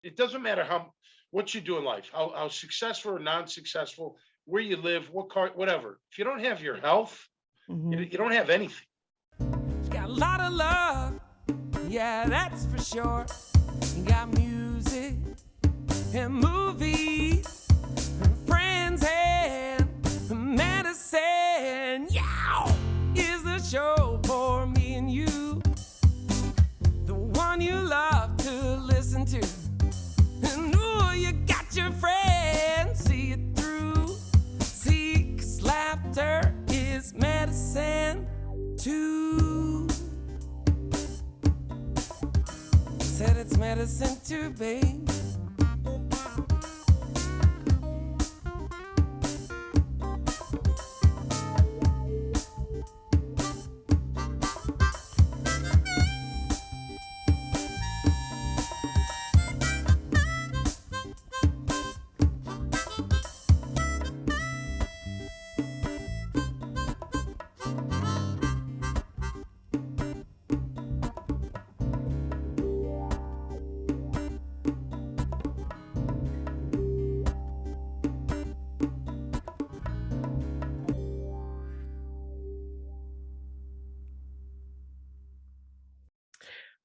It doesn't matter what you do in life, how successful or non-successful, where you live, what car, whatever. If you don't have your health, you don't have anything. Got a lot of love, yeah, that's for sure. You got music and movies, and friends and medicine. Yeah, is the show for me and you, the one you love to listen to. And ooh, you got your friends, see it through. See, 'cause laughter is medicine too. Said it's medicine too, babe.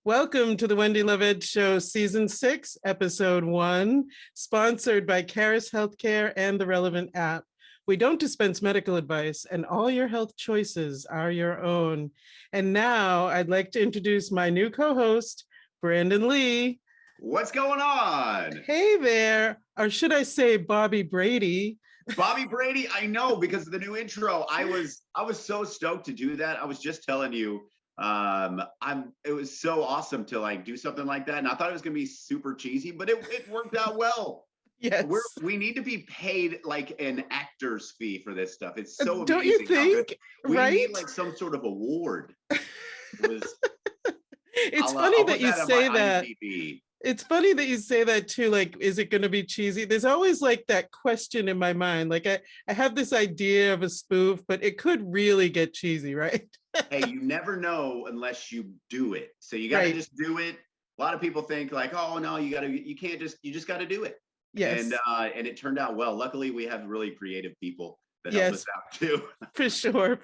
Welcome to the Wendy Love Edge Show, Season 6, Episode 1, sponsored by Caris Healthcare and the Relevant app. We don't dispense medical advice, and all your health choices are your own. And now I'd like to introduce my new co-host, Brandon Lee. What's going on? Hey there, or should I say Bobby Brady? Bobby Brady, I know, because of the new intro. I was so stoked to do that. I was just telling you, it was so awesome to like do something like that, and I thought it was gonna be super cheesy, but it worked out well. Yes, we need to be paid like an actor's fee for this stuff. It's so amazing. Don't you think? We right? need like some sort of award. It's funny that you say that. IMDb. It's funny that you say that too. Like, is it going to be cheesy? There's always like that question in my mind. Like, I have this idea of a spoof, but it could really get cheesy, right? Hey, you never know unless you do it. So you got to just do it. A lot of people think like, oh no, you just got to do it. Yes. And it turned out well. Luckily, we have really creative people that help us out too. For sure.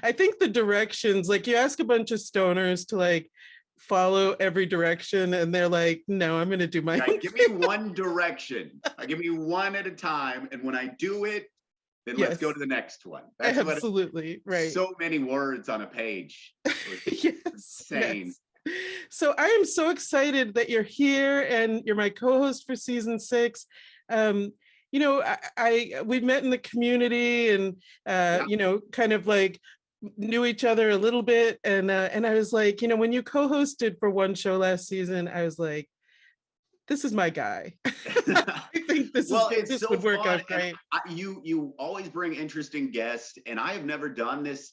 I think the directions, like you ask a bunch of stoners to like follow every direction and they're like, no, I'm going to do my own. Give me one direction. Give me one at a time. And when I do it, then let's go to the next one. That's absolutely right. So many words on a page. Insane. Yes. So I am so excited that you're here and you're my co-host for season 6. You know, we met in the community and you know, kind of like knew each other a little bit, and I was like, you know, when you co-hosted for one show last season, I was like, this is my guy. I think this would work out great. You always bring interesting guests, and I have never done this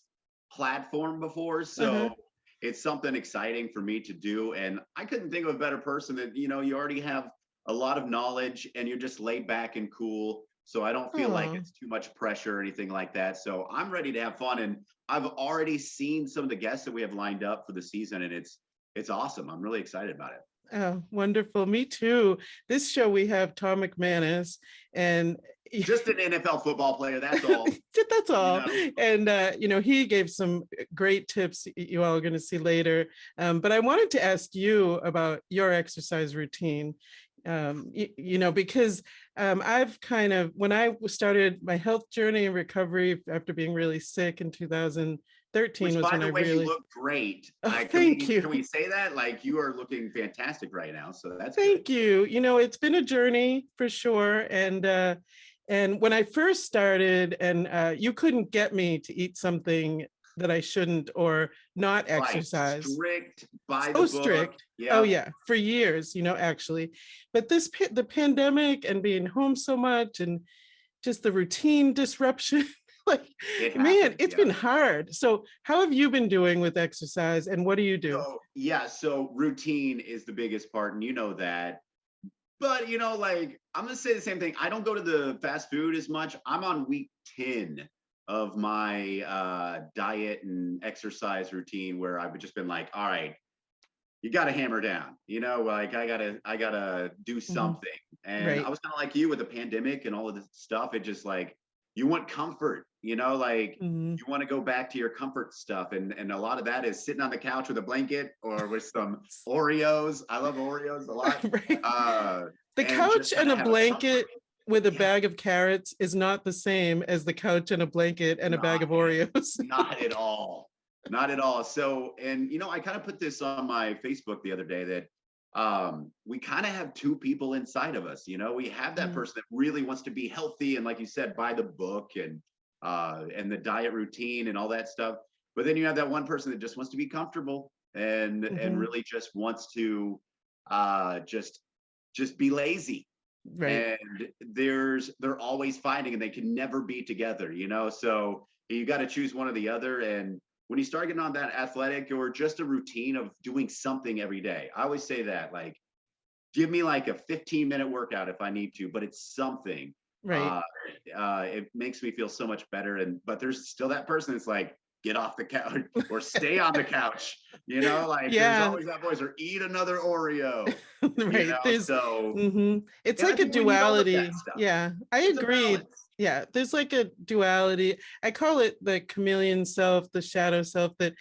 platform before, so it's something exciting for me to do. And I couldn't think of a better person that, you know, you already have a lot of knowledge and you're just laid back and cool. So I don't feel like it's too much pressure or anything like that. So I'm ready to have fun. And I've already seen some of the guests that we have lined up for the season, and it's awesome. I'm really excited about it. Oh, wonderful. Me too. This show we have Tom McManus, and just an NFL football player. That's all. That's all. You know? And you know, he gave some great tips you all are going to see later. But I wanted to ask you about your exercise routine. You know, because I've kind of, when I started my health journey and recovery after being really sick in 2013, was when I really, you look great. Thank you. Can we say that? Like, you are looking fantastic right now. So that's thank good. you. You know, it's been a journey for sure. And when I first started, and you couldn't get me to eat something that I shouldn't or not exercise. Strict by the book. Strict. Yeah. Oh yeah, for years, you know, actually. But the pandemic and being home so much and just the routine disruption, like, man, it's been hard. So how have you been doing with exercise, and what do you do? So routine is the biggest part, and you know that. But, you know, like, I'm going to say the same thing. I don't go to the fast food as much. I'm on week 10 of my diet and exercise routine, where I've just been like, all right, you got to hammer down, like I gotta do something. And Right. I was kind of like you with the pandemic and all of this stuff. It just like, you want comfort, like Mhm. you want to go back to your comfort stuff. And a lot of that is sitting on the couch with a blanket or with some Oreos. I love Oreos a lot. Right. The And couch just and kinda a have blanket comfort. with a Yeah. bag of carrots is not the same as the couch and a blanket and a bag of Not Oreos. Not at all. Not at all. So, and I kind of put this on my Facebook the other day that we kind of have two people inside of us. We have that Mhm. person that really wants to be healthy and, like you said, buy the book and the diet routine and all that stuff. But then you have that one person that just wants to be comfortable and Mhm. really just wants to just be lazy. Right. And they're always fighting and they can never be together, so you got to choose one or the other. And when you start getting on that athletic or just a routine of doing something every day, I always say that, like, give me like a 15-minute workout if I need to, but it's something. Right. It makes me feel so much better. But there's still that person that's like, get off the couch or stay on the couch, like there's Yeah. always that voice, or eat another Oreo, Right. There's so. it's And I like a think we need all of that duality. stuff. Yeah, I It's a agree. balance. Yeah, there's like a duality. I call it the chameleon self, the shadow self that,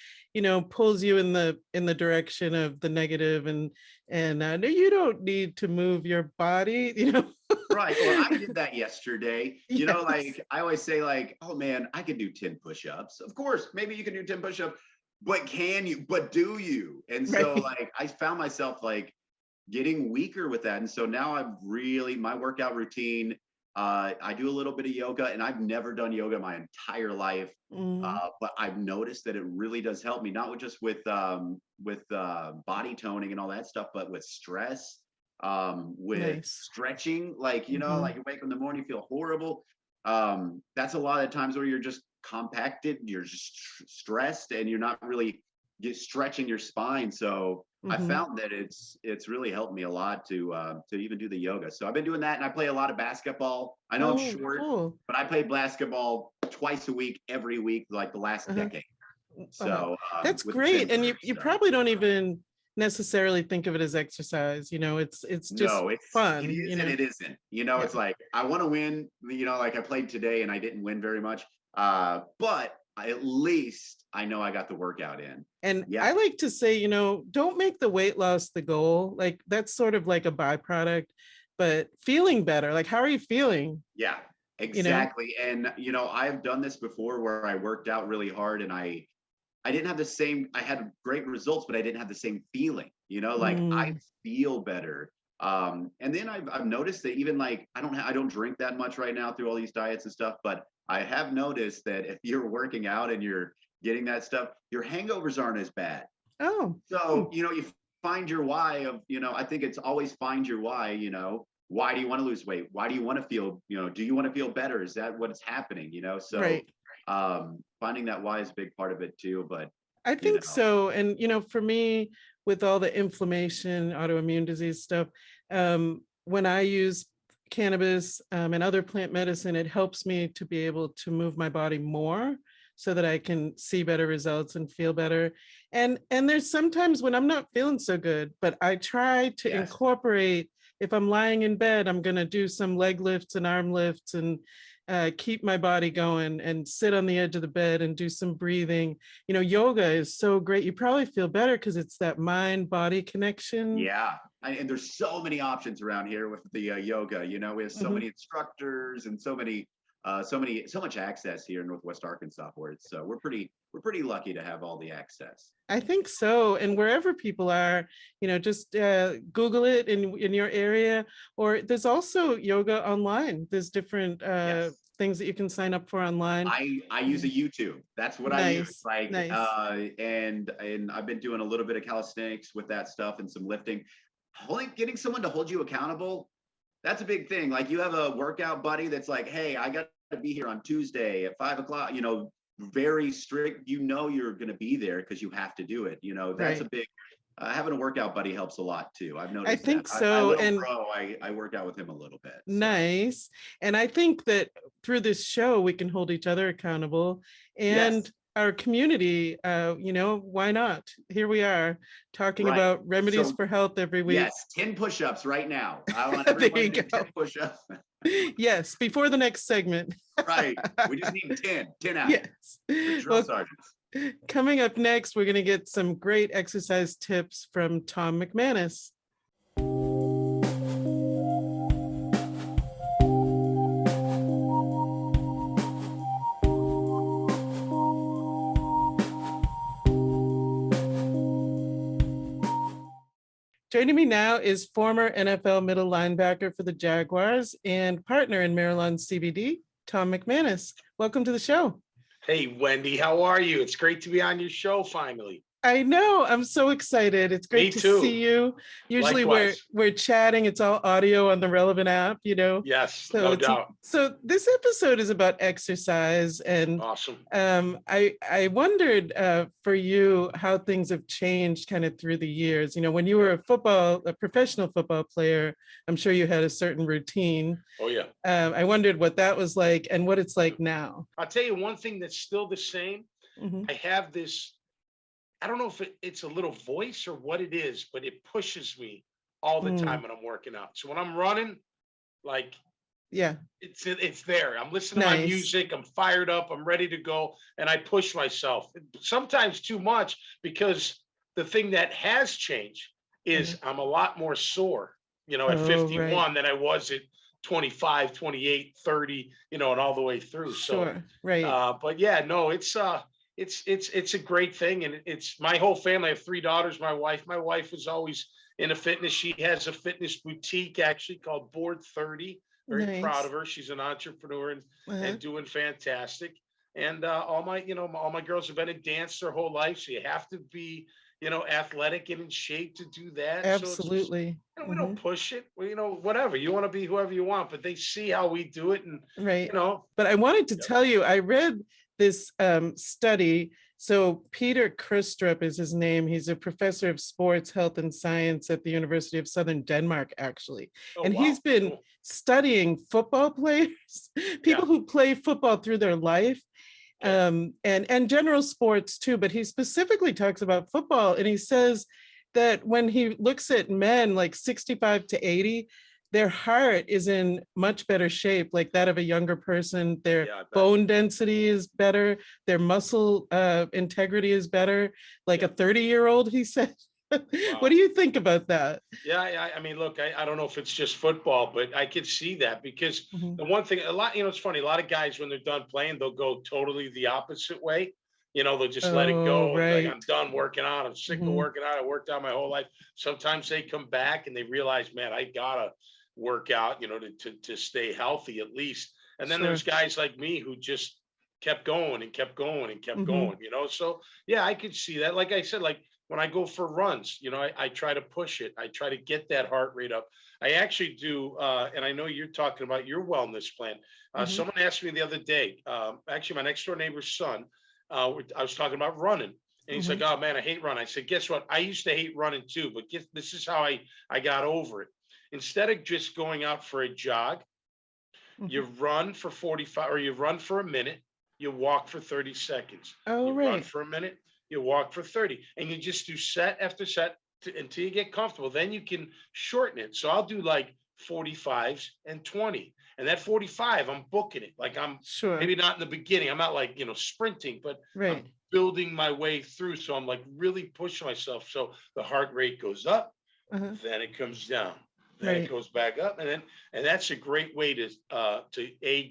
pulls you in the direction of the negative, and no, you don't need to move your body, Right. Or I did that yesterday. Yes. Like I always say, like, oh man, I could do 10 push-ups. Of course, maybe you can do 10 push-ups, but can you? But do you? And so Right. like I found myself like getting weaker with that. And so now I'm really, my workout routine, I do a little bit of yoga, and I've never done yoga my entire life. Mhm. But I've noticed that it really does help me, not with just with body toning and all that stuff, but with stress, with Nice. stretching. Like, Mhm. like you wake up in the morning, you feel horrible. That's a lot of times where you're just compacted, you're just stressed, and you're not really stretching your spine. So I Mhm. found that it's really helped me a lot to even do the yoga. So I've been doing that, and I play a lot of basketball. I know I'm Oh, short, cool. but I play basketball twice a week, every week, like the last Uh-huh. decade. Uh-huh. So That's with the great. same And group. you So probably don't even necessarily think of it as exercise, it's just no, it fun, is and it isn't. Yeah. It's like I want to win. Like I played today and I didn't win very much. But at least I know I got the workout in. And Yeah, I like to say, don't make the weight loss the goal. Like that's sort of like a byproduct, but feeling better. Like, how are you feeling? yeah, You know? exactly. And I've done this before where I worked out really hard and I didn't have the same, I had great results, but I didn't have the same feeling, like I Mm, feel better. And then I've noticed that even like, I don't drink that much right now through all these diets and stuff, but I have noticed that if you're working out and you're getting that stuff, your hangovers aren't as bad. oh, So, you find your why of, I think it's always find your why, why do you want to lose weight? Why do you want to feel, do you want to feel better? Is that what's happening? So right. finding that why is a big part of it too. But, I you think know, so. And, for me, with all the inflammation, autoimmune disease stuff, when I use cannabis and other plant medicine, it helps me to be able to move my body more so that I can see better results and feel better. And there's sometimes when I'm not feeling so good, but I try to yes. incorporate, if I'm lying in bed, I'm going to do some leg lifts and arm lifts and keep my body going and sit on the edge of the bed and do some breathing. Yoga is so great. You probably feel better because it's that mind body connection. Yeah. And there's so many options around here with the yoga, we have so Mhm. many instructors and so much access here in Northwest Arkansas for it. So we're pretty lucky to have all the access. I think so. And wherever people are, just Google it in your area, or there's also yoga online. There's different Yes. things that you can sign up for online. I use a YouTube. That's what I use. Nice, Like, nice. and I've been doing a little bit of calisthenics with that stuff and some lifting. Getting someone to hold you accountable, that's a big thing. Like you have a workout buddy that's like, hey, I got to be here on Tuesday at 5 o'clock, very strict, you're going to be there because you have to do it. That's a Right. big, having a workout buddy helps a lot too. I've I noticed that. think My so. little And bro, I work out with him a little bit. So nice. And I think that through this show, we can hold each other accountable. And yes, our community, why not? Here we are talking Right. about remedies So, for health every week. yes, 10 push-ups right now. I want There everyone you to do go. 10 push-ups. Yes, before the next segment. Right. We just need 10 out. Yes. The drill Well, sergeants. coming up next, we're going to get some great exercise tips from Tom McManus. Joining me now is former NFL middle linebacker for the Jaguars and partner in Maryland CBD, Tom McManus. Welcome to the show. Hey, Wendy, how are you? It's great to be on your show finally. I know. I'm so excited. It's great Me to too. see you. Usually Likewise. we're chatting. It's all audio on the relevant app, Yes, So no doubt. So this episode is about exercise, and Awesome. I wondered for you how things have changed kind of through the years. When you were a professional football player, I'm sure you had a certain routine. Oh, yeah. I wondered what that was like and what it's like now. I'll tell you one thing that's still the same. Mhm. I have this, I don't know if it's a little voice or what it is, but it pushes me all the time when I'm working out. So when I'm running, like, Yeah. it's there. I'm listening to my Nice. music. I'm fired up. I'm ready to go. And I push myself sometimes too much, because the thing that has changed is I'm a lot more sore, at Oh, 51 right. than I was at 25, 28, 30, and all the way through. Sure. Right. But yeah, no, it's a great thing. And it's my whole family. I have 3 daughters. My wife was always into fitness. She has a fitness boutique actually called Board 30. Very Nice. proud of her. She's an entrepreneur and doing fantastic. And all my girls have been in dance their whole life. So you have to be, athletic and in shape to do that. Absolutely. So we don't push it. Whatever. You want to be whoever you want, but they see how we do it. And, Right. But I wanted to tell you, I read this study. So Peter Kristrup is his name. He's a professor of sports, health, and science at the University of Southern Denmark, actually. And wow, he's been cool. studying football players, people who play football through their life, and general sports too. But he specifically talks about football. And he says that when he looks at men like 65 to 80, their heart is in much better shape, like that of a younger person. Their bone density is better. Their muscle integrity is better. Like a 30-year-old, he said. Wow. What do you think about that? Yeah, I mean, look, I don't know if it's just football, but I could see that, because the one thing, it's funny, a lot of guys, when they're done playing, they'll go totally the opposite way. They'll just let it go. Right. Like, I'm done working out. I'm sick of working out. I worked out my whole life. Sometimes they come back and they realize, man, I gotta work out, to stay healthy at least. And then there's guys like me who just kept going and kept going and kept going, So yeah, I could see that. Like I said, like when I go for runs, I try to push it. I try to get that heart rate up. I actually do, and I know you're talking about your wellness plan. Someone asked me the other day, actually my next door neighbor's son, I was talking about running. And he's like, oh man, I hate running. I said, guess what? I used to hate running too, but this is how I got over it. Instead of just going out for a jog, you run for 45, or you run for a minute, you walk for 30 seconds. You run for a minute, you walk for 30, and you just do set after set until you get comfortable. Then you can shorten it. So I'll do like 45s and 20. And that 45, I'm booking it. Like I'm maybe not in the beginning. I'm not like, sprinting, but I'm building my way through. So I'm like really pushing myself. So the heart rate goes up, then it comes down. Then it goes back up, and that's a great way to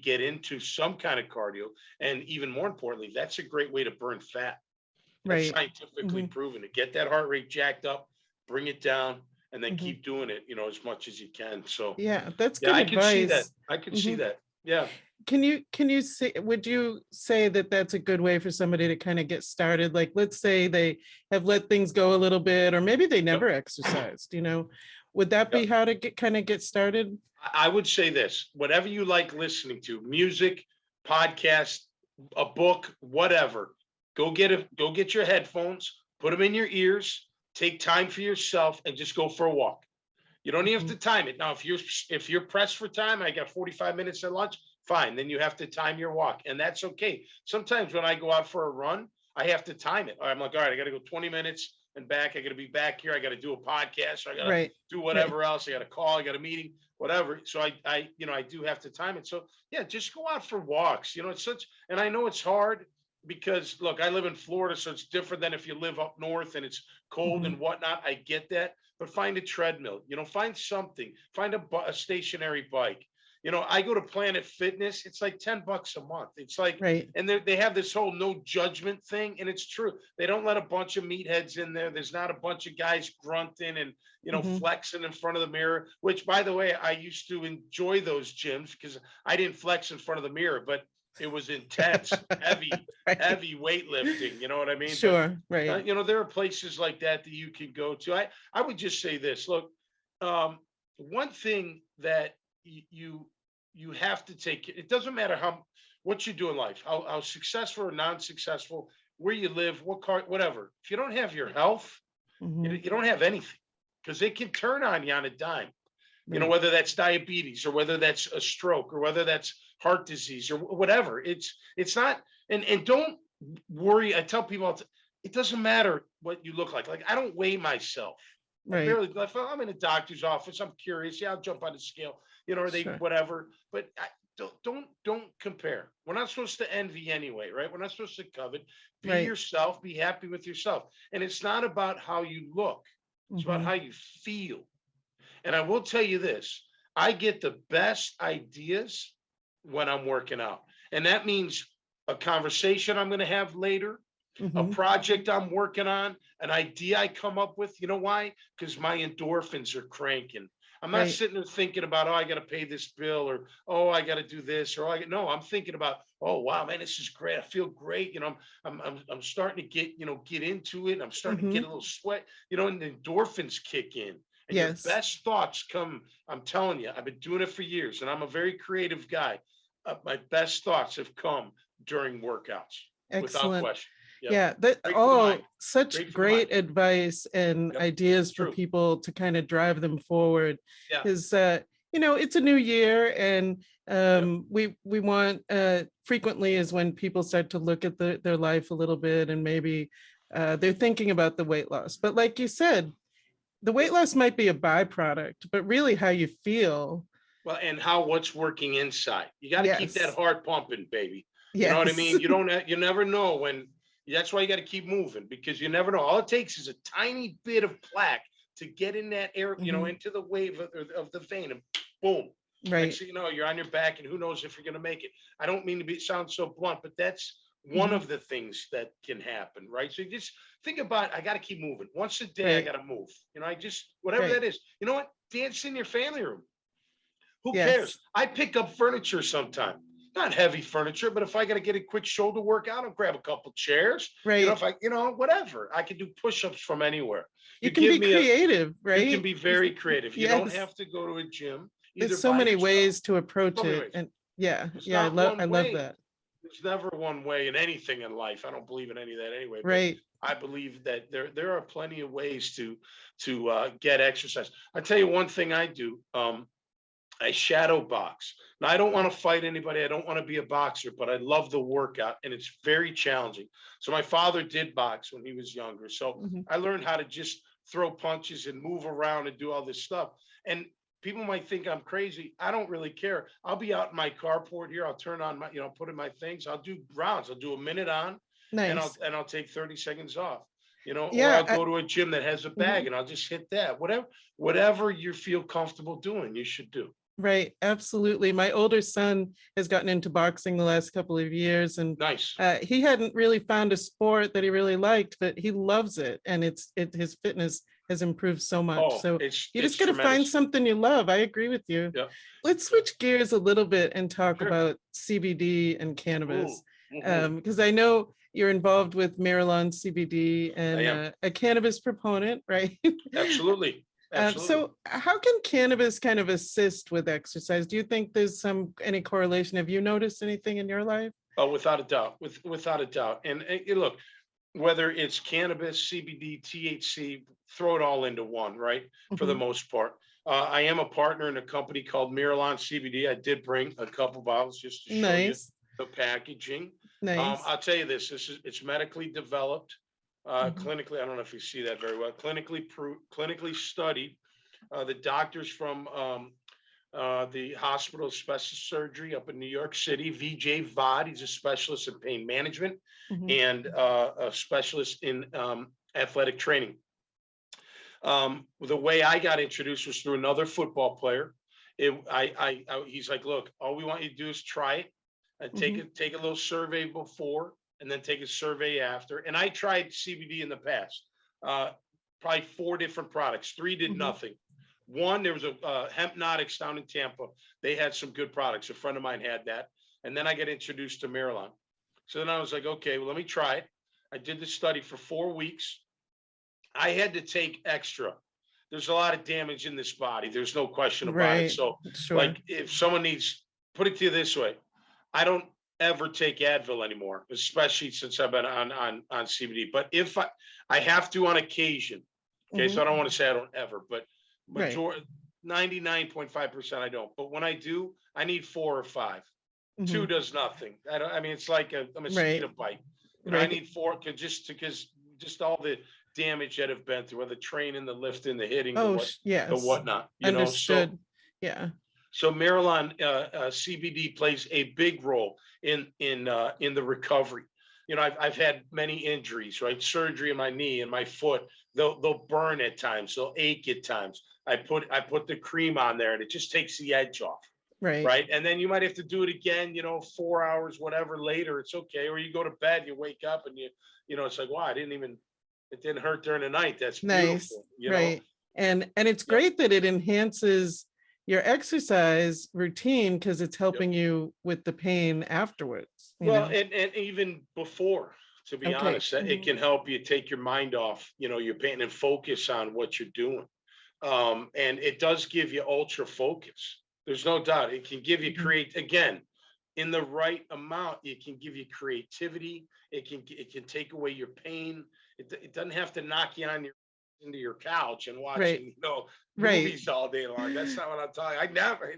get into some kind of cardio, and even more importantly, that's a great way to burn fat. That's scientifically proven, to get that heart rate jacked up, bring it down, and then keep doing it, as much as you can. So that's good advice. I can see that. I can see that. Yeah. Can you say? Would you say that that's a good way for somebody to kind of get started? Like, let's say they have let things go a little bit, or maybe they never exercised. Would that be how to get started? I would say this: whatever you like listening to, music, podcast, a book, whatever. Go get your headphones, put them in your ears, take time for yourself, and just go for a walk. You don't even have to time it. Now, if you're pressed for time, I got 45 minutes at lunch, fine. Then you have to time your walk, and that's okay. Sometimes when I go out for a run, I have to time it. I'm like, all right, I got to go 20 minutes and back. I got to be back here. I got to do a podcast. Or I got to do whatever else. I got a call. I got a meeting, whatever. So I do have to time it. So yeah, just go out for walks. It's such, and I know it's hard because look, I live in Florida, so it's different than if you live up north and it's cold and whatnot. I get that, but find a treadmill. Find something. Find a stationary bike. I go to Planet Fitness. It's like $10 a month. It's like, and they have this whole no judgment thing. And it's true. They don't let a bunch of meatheads in there. There's not a bunch of guys grunting and, flexing in front of the mirror, which by the way, I used to enjoy those gyms because I didn't flex in front of the mirror, but it was intense, heavy weightlifting. You know what I mean? Sure. But, there are places like that you can go to. I would just say this, look, one thing that you have to take, it doesn't matter what you do in life, how successful or non-successful, where you live, what car, whatever. If you don't have your health, you don't have anything, because it can turn on you on a dime. Whether that's diabetes or whether that's a stroke or whether that's heart disease or whatever. It's not, and don't worry. I tell people it doesn't matter what you look like. Like, I don't weigh myself. If I'm in a doctor's office, I'm curious. Yeah, I'll jump on the scale. Or they whatever. But don't compare. We're not supposed to envy anyway, right? We're not supposed to covet. Be yourself. Be happy with yourself. And it's not about how you look. It's about how you feel. And I will tell you this: I get the best ideas when I'm working out, and that means a conversation I'm going to have later. A project I'm working on, an idea I come up with. You know why? Because my endorphins are cranking. I'm not sitting there thinking about, I got to pay this bill, or, I got to do this, or no, I'm thinking about, wow, man, this is great. I feel great. I'm starting to get into it. I'm starting to get a little sweat, and the endorphins kick in. And your best thoughts come, I'm telling you, I've been doing it for years, and I'm a very creative guy. My best thoughts have come during workouts. Excellent. Without question. Such great advice and ideas for people to kind of drive them forward. Because it's a new year, and we want frequently is when people start to look at their life a little bit, and maybe they're thinking about the weight loss. But like you said, the weight loss might be a byproduct, but really how you feel. Well, and what's working inside. You got to keep that heart pumping, baby. You know what I mean? You never know when. That's why you got to keep moving, because you never know. All it takes is a tiny bit of plaque to get in that air, into the wave of the vein, and boom. So you're on your back, and who knows if you're going to make it. I don't mean to sound so blunt, but that's one of the things that can happen, right? So you just think about, I got to keep moving. Once a day, I got to move. Whatever that is. You know what? Dance in your family room. Who cares? I pick up furniture sometime. Not heavy furniture, but if I got to get a quick shoulder workout, I'll grab a couple chairs. Whatever. I can do push-ups from anywhere. You can be creative, right? You can be very creative. You don't have to go to a gym. There's so many ways to approach it. And I love that. There's never one way in anything in life. I don't believe in any of that anyway. Right. I believe that there are plenty of ways to get exercise. I tell you one thing I do. I shadow box. Now, I don't want to fight anybody. I don't want to be a boxer, but I love the workout, and it's very challenging. So my father did box when he was younger. So I learned how to just throw punches and move around and do all this stuff. And people might think I'm crazy. I don't really care. I'll be out in my carport here. I'll turn on my, put in my things. I'll do rounds. I'll do a minute on, and I'll take 30 seconds off. Or I'll go to a gym that has a bag, and I'll just hit that. Whatever you feel comfortable doing, you should do. Right. Absolutely. My older son has gotten into boxing the last couple of years, and he hadn't really found a sport that he really liked, but he loves it. And his fitness has improved so much. So you just got to find something you love. I agree with you. Yeah. Let's switch gears a little bit and talk about CBD and cannabis. Because I know you're involved with Maryland CBD and a cannabis proponent, right? Absolutely. So how can cannabis kind of assist with exercise? Do you think there's any correlation? Have you noticed anything in your life? Oh, without a doubt, without a doubt. And look, whether it's cannabis, CBD, THC, throw it all into one, right? For the most part. I am a partner in a company called Miralon CBD. I did bring a couple bottles just to show you the packaging. Nice. I'll tell you this, it's medically developed, clinically, I don't know if you see that very well, clinically studied. The doctors from the Hospital of Special Surgery up in New York City, VJ Vod, he's a specialist in pain management and a specialist in athletic training. The way I got introduced was through another football player. He's like, look, all we want you to do is try it and take a little survey before and then take a survey after. And I tried CBD in the past, probably 4 different products. 3 did nothing. One, there was a Hempnotics down in Tampa. They had some good products. A friend of mine had that. And then I got introduced to Miralon. So then I was like, okay, well, let me try it. I did the study for 4 weeks. I had to take extra. There's a lot of damage in this body. There's no question about it. So like if someone needs, put it to you this way, I don't ever take Advil anymore, especially since I've been on CBD. But if I have to on occasion, okay, so I don't want to say I don't ever, but 99.5% I don't. But when I do, I need 4 or 5. 2 does nothing. I mean, it's like a mosquito bite. And I need 4 because all the damage that have been through, the training, the lifting, the hitting, the whatnot. You Understood. know, so, yeah. So Miralon CBD plays a big role in the recovery. You know, I've had many injuries, right? Surgery in my knee and my foot. They'll burn at times. They'll ache at times. I put the cream on there, and it just takes the edge off. Right. And then you might have to do it again, 4 hours, whatever later. It's okay. Or you go to bed, you wake up, and it's like, wow, it didn't hurt during the night. That's beautiful. Right. And it's great that it enhances your exercise routine because it's helping you with the pain afterwards. And even before, to be honest, it can help you take your mind off, your pain and focus on what you're doing. And it does give you ultra focus. There's no doubt. It can give you again, in the right amount, it can give you creativity. It can take away your pain. It doesn't have to knock you into your couch and watching, movies all day long. That's not what I'm talking. I never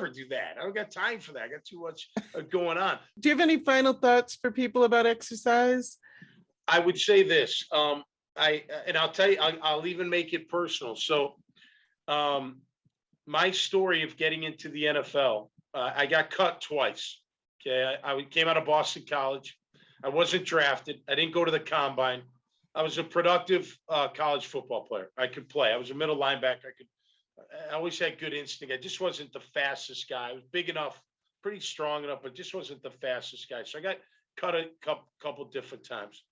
do that. I don't got time for that. I got too much going on. Do you have any final thoughts for people about exercise? I would say this. I'll tell you, I'll even make it personal. So, my story of getting into the NFL, I got cut twice. Okay. I came out of Boston College. I wasn't drafted. I didn't go to the combine. I was a productive college football player. I could play. I was a middle linebacker. I always had good instinct. I just wasn't the fastest guy. I was big enough, pretty strong enough, but just wasn't the fastest guy. So I got cut a couple different times.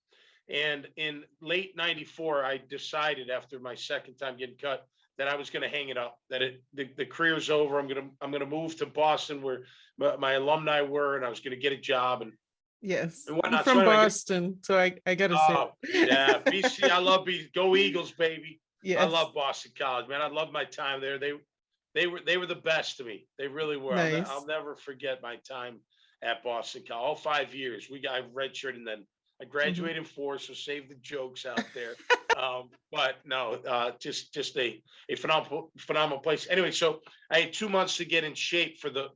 And in late '94, I decided after my second time getting cut that I was going to hang it up, that the career's over. I'm going to move to Boston where my alumni were, and I was going to get a job and I'm from Boston, so I got to say. Yeah, BC. I love BC. Go Eagles, baby. Yes. I love Boston College, man. I love my time there. They were the best to me. They really were. Nice. I'll never forget my time at Boston College. All 5 years. I redshirted, and then I graduated in 4, so save the jokes out there. But no, just a phenomenal place. Anyway, so I had 2 months to get in shape for the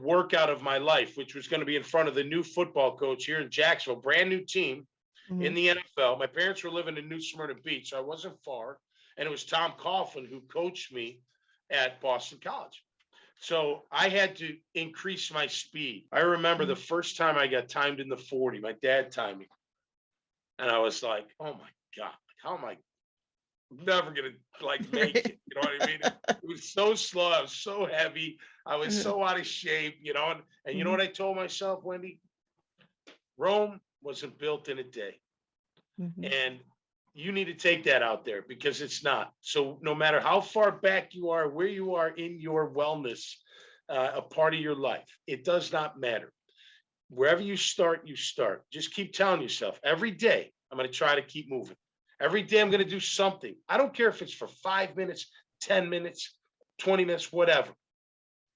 workout of my life, which was going to be in front of the new football coach here in Jacksonville, brand new team in the NFL. My parents were living in New Smyrna Beach, so I wasn't far. And it was Tom Coughlin who coached me at Boston College. So I had to increase my speed. I remember the first time I got timed in the 40, my dad timed me. And I was like, oh my God, how am I never going to make it? You know what I mean? It was so slow. I was so heavy. I was so out of shape, and you know what I told myself, Wendy? Rome wasn't built in a day. And you need to take that out there because it's not. So no matter how far back you are, where you are in your wellness, a part of your life, it does not matter. Wherever you start, you start. Just keep telling yourself every day, I'm going to try to keep moving. Every day I'm going to do something. I don't care if it's for 5 minutes, 10 minutes, 20 minutes, whatever.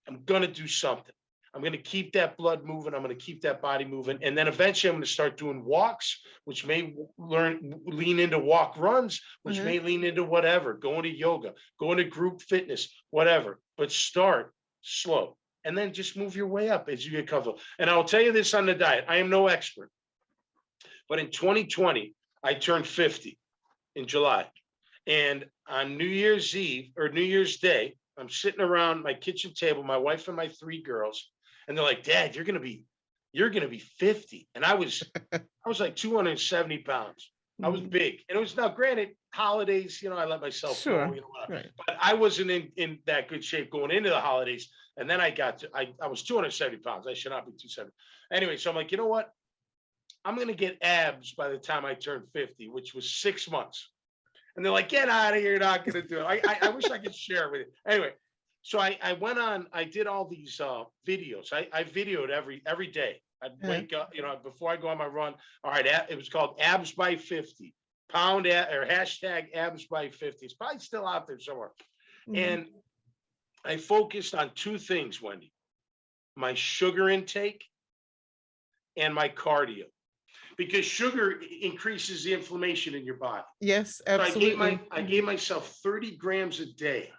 I'm going to do something. I'm going to keep that blood moving. I'm going to keep that body moving. And then eventually I'm going to start doing walks, which may lean into walk runs, which may lean into whatever, going to yoga, going to group fitness, whatever. But start slow and then just move your way up as you get comfortable. And I'll tell you this on the diet. I am no expert, but in 2020, I turned 50 in July. And on New Year's Eve or New Year's Day, I'm sitting around my kitchen table, my wife and my 3 girls, and they're like, Dad, you're gonna be 50. And I was like 270 pounds. I was big. And it was, now granted, holidays, you know, I let myself go, you know, but I wasn't in that good shape going into the holidays. And then I was 270 pounds. I should not be 270. Anyway, so I'm like, you know what? I'm gonna get abs by the time I turn 50, which was 6 months. And they're like, get out of here, you're not gonna do it. I wish I could share it with you. Anyway, so I went on, I did all these videos. I videoed every day. I'd wake up, you know, before I go on my run. All right, it was called Abs by 50, or hashtag Abs by 50. It's probably still out there somewhere. And I focused on 2 things, Wendy: my sugar intake and my cardio. Because sugar increases the inflammation in your body. Yes, absolutely. So I gave myself 30 grams a day.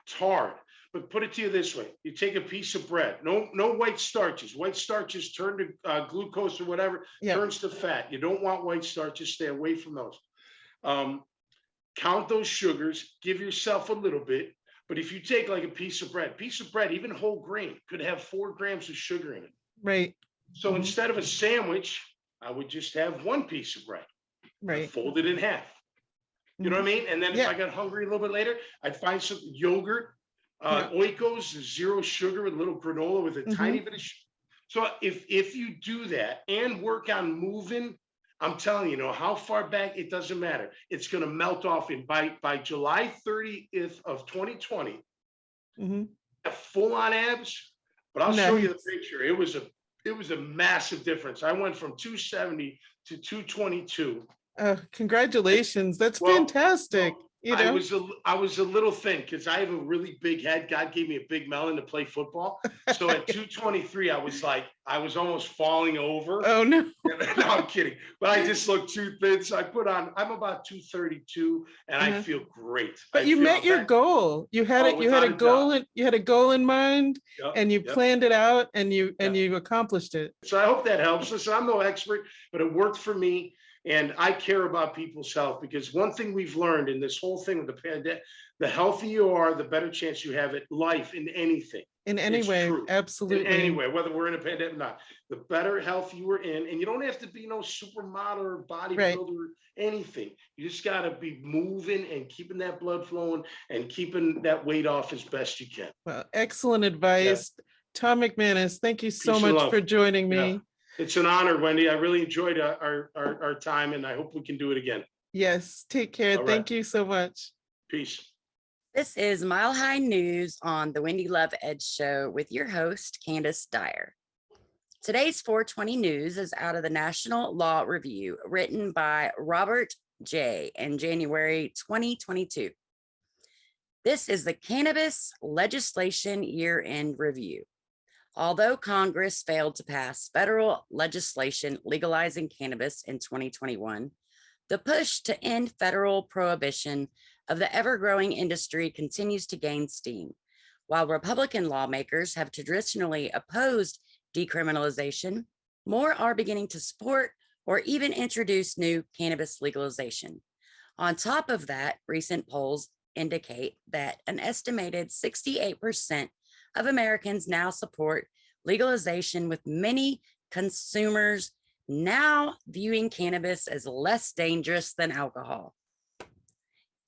It's hard, but put it to you this way: you take a piece of bread, no white starches. White starches turn to glucose or whatever, turns to fat. You don't want white starches. Stay away from those. Count those sugars. Give yourself a little bit. But if you take like a piece of bread, even whole grain, could have 4 grams of sugar in it. Right. So instead of a sandwich, I would just have 1 piece of bread. Right. Fold it in half. You know what I mean? And then if I got hungry a little bit later, I'd find some yogurt, Oikos, 0 sugar, with a little granola with a tiny bit of sugar. So if you do that and work on moving, I'm telling you, how far back, it doesn't matter. It's going to melt off by July 30th of 2020. Full on abs. But I'll show you the picture. It was a massive difference. I went from 270 to 222. Congratulations. That's fantastic. I was a little thin because I have a really big head. God gave me a big melon to play football. So at 223, I was almost falling over. Oh no. No, I'm kidding. But I just looked too thin. So I'm about 232 and I feel great. But you met your goal. You had a goal in mind, and you planned it out, and you accomplished it. So I hope that helps. Listen, I'm no expert, but it worked for me. And I care about people's health, because one thing we've learned in this whole thing with the pandemic, the healthier you are, the better chance you have at life in anything. In any way, true. Absolutely. In any way, whether we're in a pandemic or not, the better health you are in. And you don't have to be no supermodel or bodybuilder or anything. You just got to be moving and keeping that blood flowing and keeping that weight off as best you can. Well, excellent advice. Tom McManus, thank you so much for joining me. It's an honor, Wendy. I really enjoyed our time, and I hope we can do it again. Yes, take care. All Thank you so much. Peace. This is Mile High News on the Wendy Love Edge Show with your host, Candis Dyer. Today's 420 News is out of the National Law Review, written by Robert J. in January 2022. This is the Cannabis Legislation Year-End Review. Although Congress failed to pass federal legislation legalizing cannabis in 2021, the push to end federal prohibition of the ever-growing industry continues to gain steam. While Republican lawmakers have traditionally opposed decriminalization, more are beginning to support or even introduce new cannabis legalization. On top of that, recent polls indicate that an estimated 68% of Americans now support legalization, with many consumers now viewing cannabis as less dangerous than alcohol.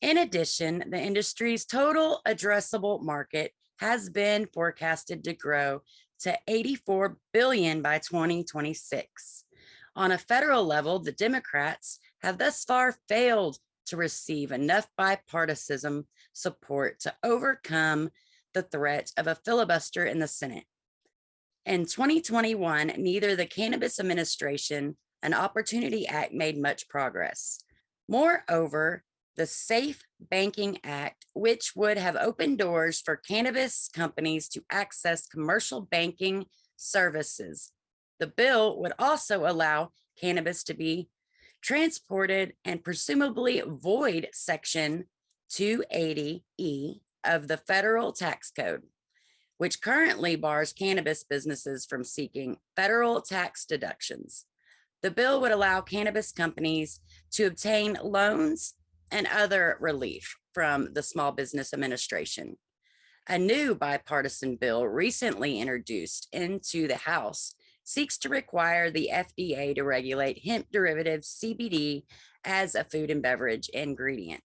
In addition, the industry's total addressable market has been forecasted to grow to $84 billion by 2026. On a federal level, the Democrats have thus far failed to receive enough bipartisan support to overcome the threat of a filibuster in the Senate. In 2021, neither the Cannabis Administration and Opportunity Act made much progress. Moreover, the Safe Banking Act, which would have opened doors for cannabis companies to access commercial banking services. The bill would also allow cannabis to be transported and presumably void Section 280E of the federal tax code, which currently bars cannabis businesses from seeking federal tax deductions. The bill would allow cannabis companies to obtain loans and other relief from the Small Business Administration. A new bipartisan bill recently introduced into the House seeks to require the FDA to regulate hemp derivative CBD as a food and beverage ingredient.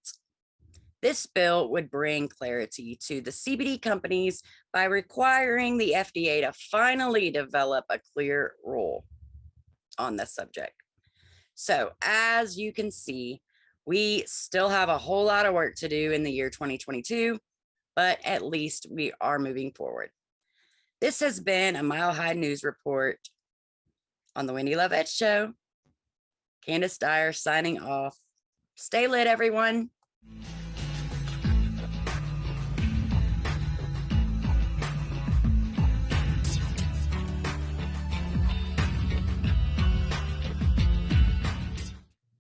This bill would bring clarity to the CBD companies by requiring the FDA to finally develop a clear rule on this subject. So as you can see, we still have a whole lot of work to do in the year 2022, but at least we are moving forward. This has been a Mile High News Report on the Wendy Love Edge Show. Candace Dyer signing off. Stay lit, everyone.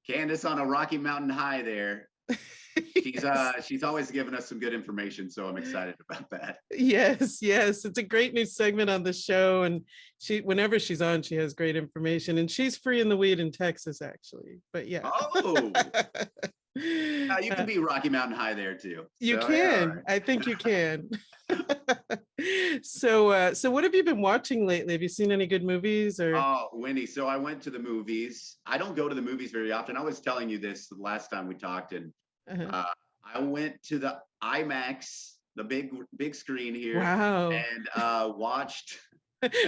Candace on a Rocky Mountain high there. She's always given us some good information, so I'm excited about that. Yes, it's a great new segment on the show, and whenever she's on, she has great information, and she's free in the weed in Texas, actually. But yeah. Oh, you can be Rocky Mountain high there too. You can. Yeah, right. I think you can. So what have you been watching lately? Have you seen any good movies? Or Wendy, so I went to the movies. I don't go to the movies very often. I was telling you this the last time we talked, and I went to the IMAX, the big screen here. Wow. And watched.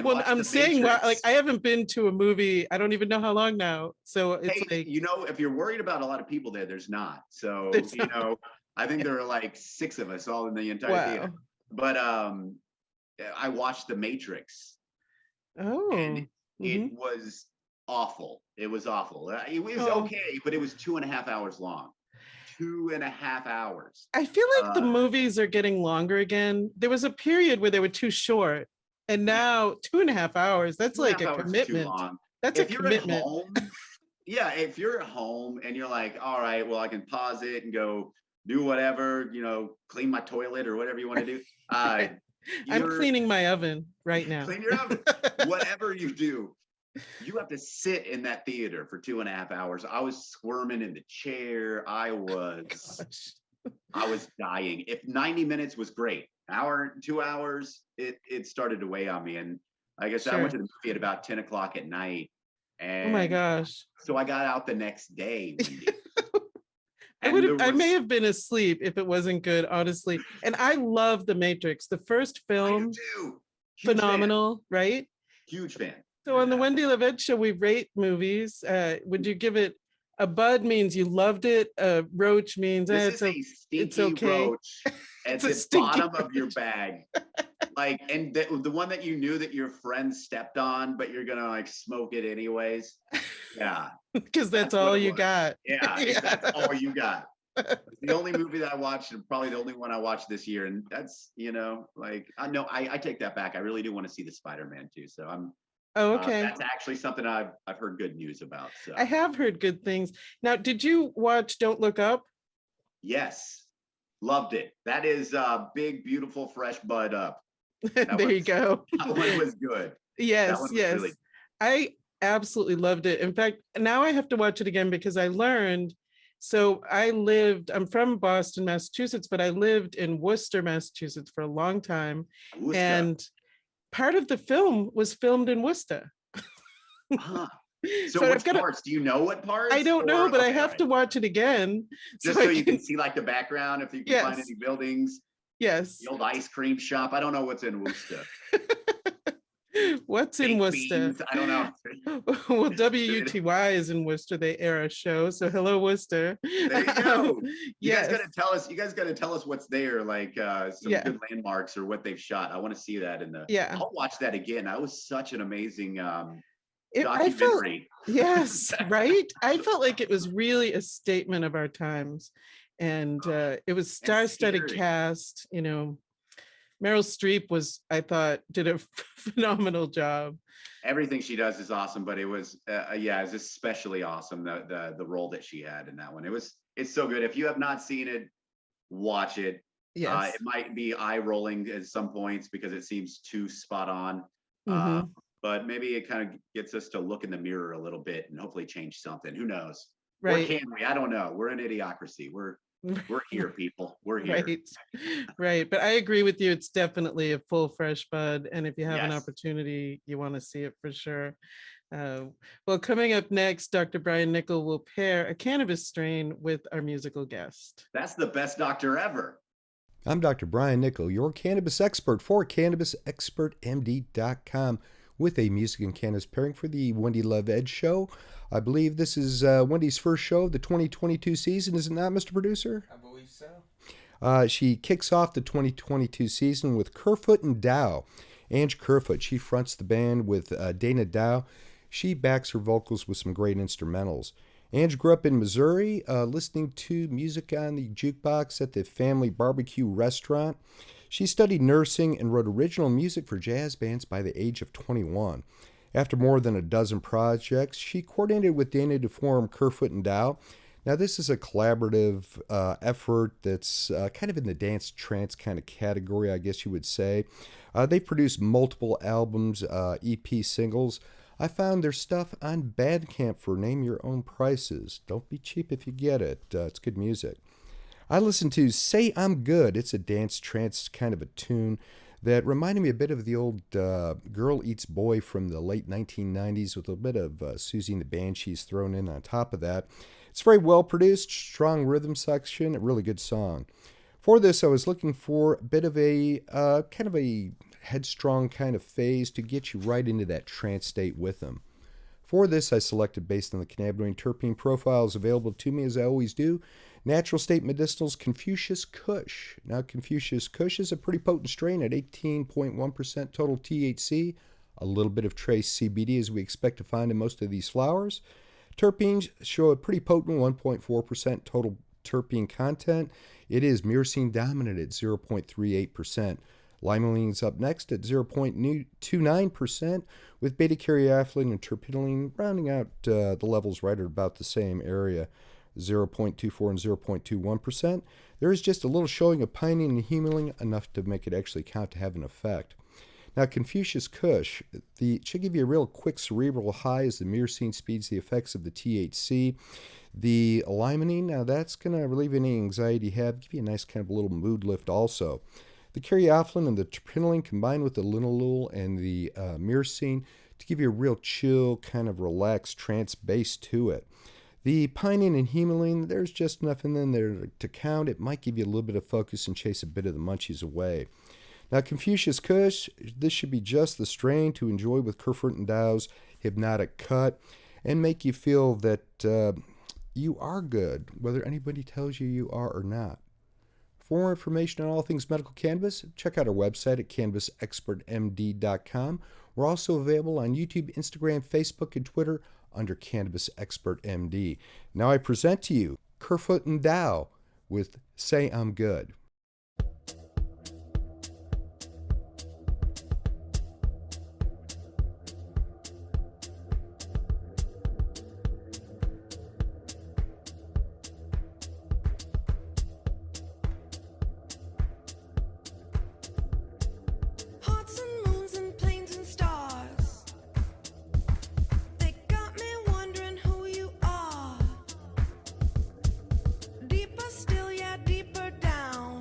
Well, I'm saying, like, I haven't been to a movie. I don't even know how long now. So it's like, if you're worried about a lot of people there's not. So, I think there are like 6 of us all in the entire theater. But I watched The Matrix. Oh. And it was awful. It was awful. It was okay, but it was 2.5 hours long. 2.5 hours. I feel like the movies are getting longer again. There was a period where they were too short. And now 2.5 hours, that's like a commitment. That's a commitment. If you're at home and you're like, all right, well, I can pause it and go do whatever, clean my toilet or whatever you want to do. I'm cleaning my oven right now. Clean your oven. Whatever you do, you have to sit in that theater for 2.5 hours. I was squirming in the chair. I was dying. If 90 minutes was great, hour, 2 hours, it started to weigh on me. And like I said, I went to the movie at about 10 o'clock at night. And oh my gosh. So I got out the next day. I may have been asleep if it wasn't good, honestly. And I love The Matrix. The first film, phenomenal, right? Huge fan. So on the Wendy Love Edge Show, we rate movies. Would you give it a bud means you loved it? A roach means it's okay. Roach at the bottom of your bag. Like, and the one that you knew that your friend stepped on, but you're gonna like smoke it anyways. Yeah, because that's all you got. Yeah, that's all you got. It's the only movie that I watched, and probably the only one I watched this year. And that's I take that back. I really do want to see the Spider-Man too. So I'm. Oh, okay. That's actually something I've heard good news about. So I have heard good things. Now, did you watch Don't Look Up? Yes, loved it. That is big, beautiful, fresh bud up. There you go. That one was good. Yes. Really... I absolutely loved it. In fact, now I have to watch it again because I learned. So I'm from Boston, Massachusetts, but I lived in Worcester, Massachusetts for a long time. And part of the film was filmed in Worcester. So which parts? Do you know what parts? I don't know, but I have to watch it again. Just so you can see like the background, if you can find any buildings. Yes. The old ice cream shop. I don't know what's in Worcester. What's in Worcester? Beans, I don't know. Well, WUTY is in Worcester. They air a show. So hello, Worcester. There you go. You guys got to tell us what's there, like some good landmarks or what they've shot. I want to see that in the. Yeah. I'll watch that again. That was such an amazing documentary. Yes, right. I felt like it was really a statement of our times, and it was star-studded cast. Meryl Streep was, I thought, did a phenomenal job. Everything she does is awesome, but it was especially awesome, the role that she had in that one. It's so good. If you have not seen it, watch it. Yes. It might be eye rolling at some points because it seems too spot on. Mhm. But maybe it kind of gets us to look in the mirror a little bit and hopefully change something. Who knows? Or Right. can we? I don't know. We're an idiocracy. We're here, people. We're here. Right. Right. But I agree with you. It's definitely a full fresh bud. And if you have an Yes. opportunity, you want to see it for sure. Well, coming up next, Dr. Brian Nichol will pair a cannabis strain with our musical guest. That's the best doctor ever. I'm Dr. Brian Nichol, your cannabis expert for CannabisExpertMD.com with a music and cannabis pairing for the Wendy Love Edge Show. I believe this is Wendy's first show of the 2022 season, is it not, Mr. Producer? I believe so. She kicks off the 2022 season with Kerfoot and Dyer. Ange Kerfoot, she fronts the band with Dana Dyer. She backs her vocals with some great instrumentals. Ange grew up in Missouri, listening to music on the jukebox at the family barbecue restaurant. She studied nursing and wrote original music for jazz bands by the age of 21. After more than a dozen projects, she coordinated with Dana to form Kerfoot and Dyer. Now, this is a collaborative effort that's kind of in the dance trance kind of category, I guess you would say. They've produced multiple albums, EP singles. I found their stuff on Bandcamp for Name Your Own Prices. Don't be cheap if you get it. It's good music. I listened to Say I'm Good. It's a dance trance kind of a tune that reminded me a bit of the old Girl Eats Boy from the late 1990s with a bit of Susie and the Banshees thrown in on top of that. It's very well produced, strong rhythm section, a really good song. For this, I was looking for a bit of a kind of a headstrong kind of phase to get you right into that trance state with them. For this, I selected, based on the cannabinoid terpene profiles available to me as I always do, Natural State Medicinals Confucius Kush. Now, Confucius Kush is a pretty potent strain at 18.1% total THC, a little bit of trace CBD as we expect to find in most of these flowers. Terpenes show a pretty potent 1.4% total terpene content. It is myrcene dominant at 0.38%. Limonene up next at 0.29%, with beta-caryophyllene and terpinolene rounding out the levels right at about the same area, 0.24 and 0.21%. There is just a little showing of pinene and humulene, enough to make it actually count to have an effect. Now, Confucius Kush, should give you a real quick cerebral high as the myrcene speeds the effects of the THC. The limonene, now that's going to relieve any anxiety you have, give you a nice kind of a little mood lift also. The caryophyllene and the terpinolene combined with the linalool and the myrcene to give you a real chill, kind of relaxed trance base to it. The pinene and humulene, there's just enough in there to count. It might give you a little bit of focus and chase a bit of the munchies away. Now, Confucius Kush, this should be just the strain to enjoy with Kerfoot and Dyer's hypnotic cut and make you feel that you are good, whether anybody tells you you are or not. For more information on all things medical cannabis, check out our website at CannabisExpertMD.com. We're also available on YouTube, Instagram, Facebook, and Twitter under Cannabis Expert MD. Now I present to you Kerfoot and Dyer with Say I'm Good. Hearts and moons and planes and stars, they got me wondering who you are. Deeper still, yeah, deeper down.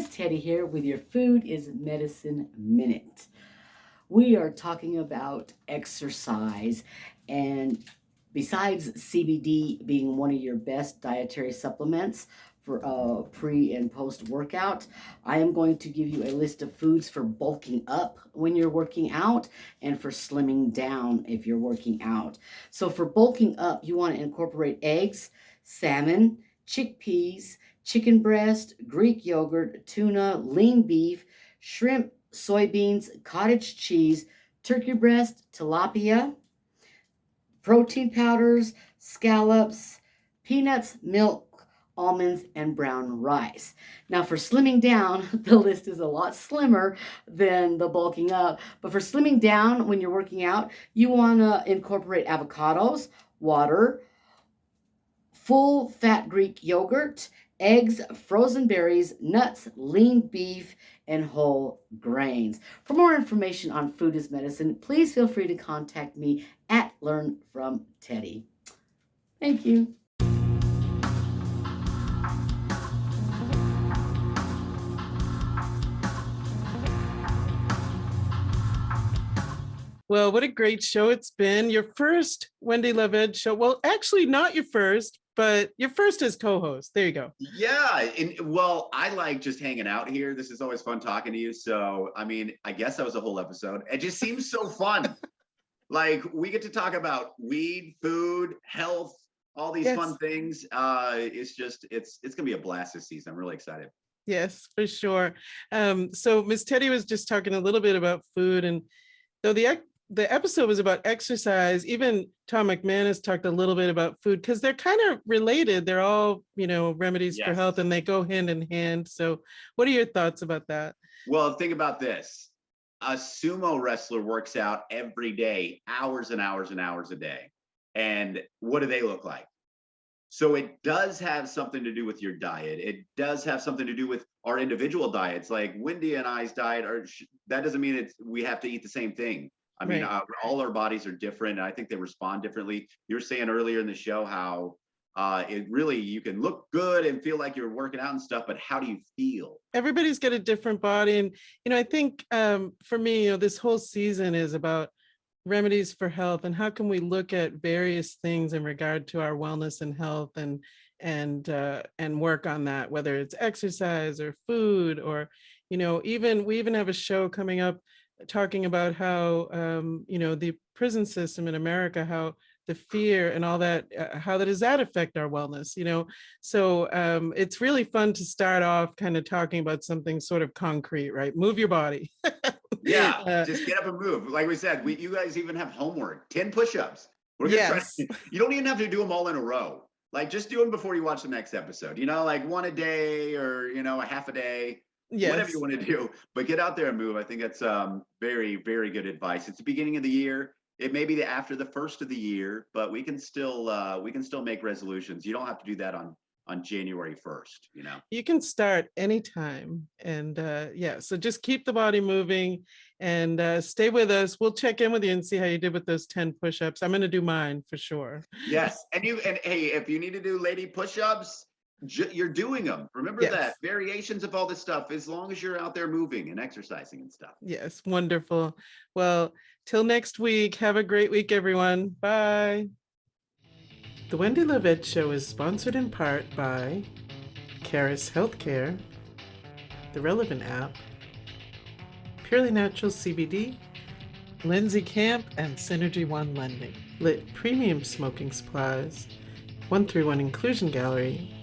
guys, Teddi here with your Food is Medicine Minute. We are talking about exercise, and besides CBD being one of your best dietary supplements for pre and post workout, I am going to give you a list of foods for bulking up when you're working out and for slimming down if you're working out. So for bulking up, you want to incorporate eggs, salmon, chickpeas, chicken breast, Greek yogurt, tuna, lean beef, shrimp, soybeans, cottage cheese, turkey breast, tilapia, protein powders, scallops, peanuts, milk, almonds, and brown rice. Now for slimming down, the list is a lot slimmer than the bulking up, but for slimming down when you're working out, you want to incorporate avocados, water, full fat Greek yogurt, eggs, frozen berries, nuts, lean beef, and whole grains. For more information on Food is Medicine, please feel free to contact me at Learn From Teddi. Thank you. Well, what a great show it's been. Your first Wendy Love Edge show. Well, actually not your first, but your first as co-host. There you go. Yeah. Well, I like just hanging out here. This is always fun talking to you. So, I mean, I guess that was a whole episode. It just seems so fun. Like we get to talk about weed, food, health, all these fun things. It's going to be a blast this season. I'm really excited. Yes, for sure. So Miss Teddi was just talking a little bit about food, and though the episode was about exercise, even Tom McManus talked a little bit about food because they're kind of related. They're all, remedies for health, and they go hand in hand. So what are your thoughts about that? Well, think about this. A sumo wrestler works out every day, hours and hours and hours a day. And what do they look like? So it does have something to do with your diet. It does have something to do with our individual diets. Like Wendy and I's diet, that doesn't mean we have to eat the same thing. I mean, all our bodies are different, and I think they respond differently. You were saying earlier in the show how you can look good and feel like you're working out and stuff, but how do you feel? Everybody's got a different body. And, I think for me, this whole season is about remedies for health and how can we look at various things in regard to our wellness and health and work on that, whether it's exercise or food or, we even have a show coming up talking about how, the prison system in America, how the fear and all that, how does that affect our wellness, So it's really fun to start off kind of talking about something sort of concrete, right? Move your body. Yeah, just get up and move. Like we said, you guys even have homework, 10 push-ups. We're gonna try. You don't even have to do them all in a row. Like just do them before you watch the next episode, like one a day or, a half a day. Yes. Whatever you want to do, but get out there and move. I think that's very, very good advice. It's the beginning of the year. It may be after the first of the year, but we can still make resolutions. You don't have to do that on January 1st. You can start anytime, and so just keep the body moving and stay with us. We'll check in with you and see how you did with those 10 push-ups. I'm going to do mine for sure. Yes, and hey, if you need to do lady push-ups, you're doing them. Remember that variations of all this stuff, as long as you're out there moving and exercising and stuff. Yes, wonderful. Well, till next week, have a great week, everyone. Bye. The Wendy Love Edge Show is sponsored in part by Caris Healthcare, the Relevant app, Purely Natural CBD, Lindsay Camp, and Synergy One Lending, Lit Premium Smoking Supplies, 131 Inclusion Gallery,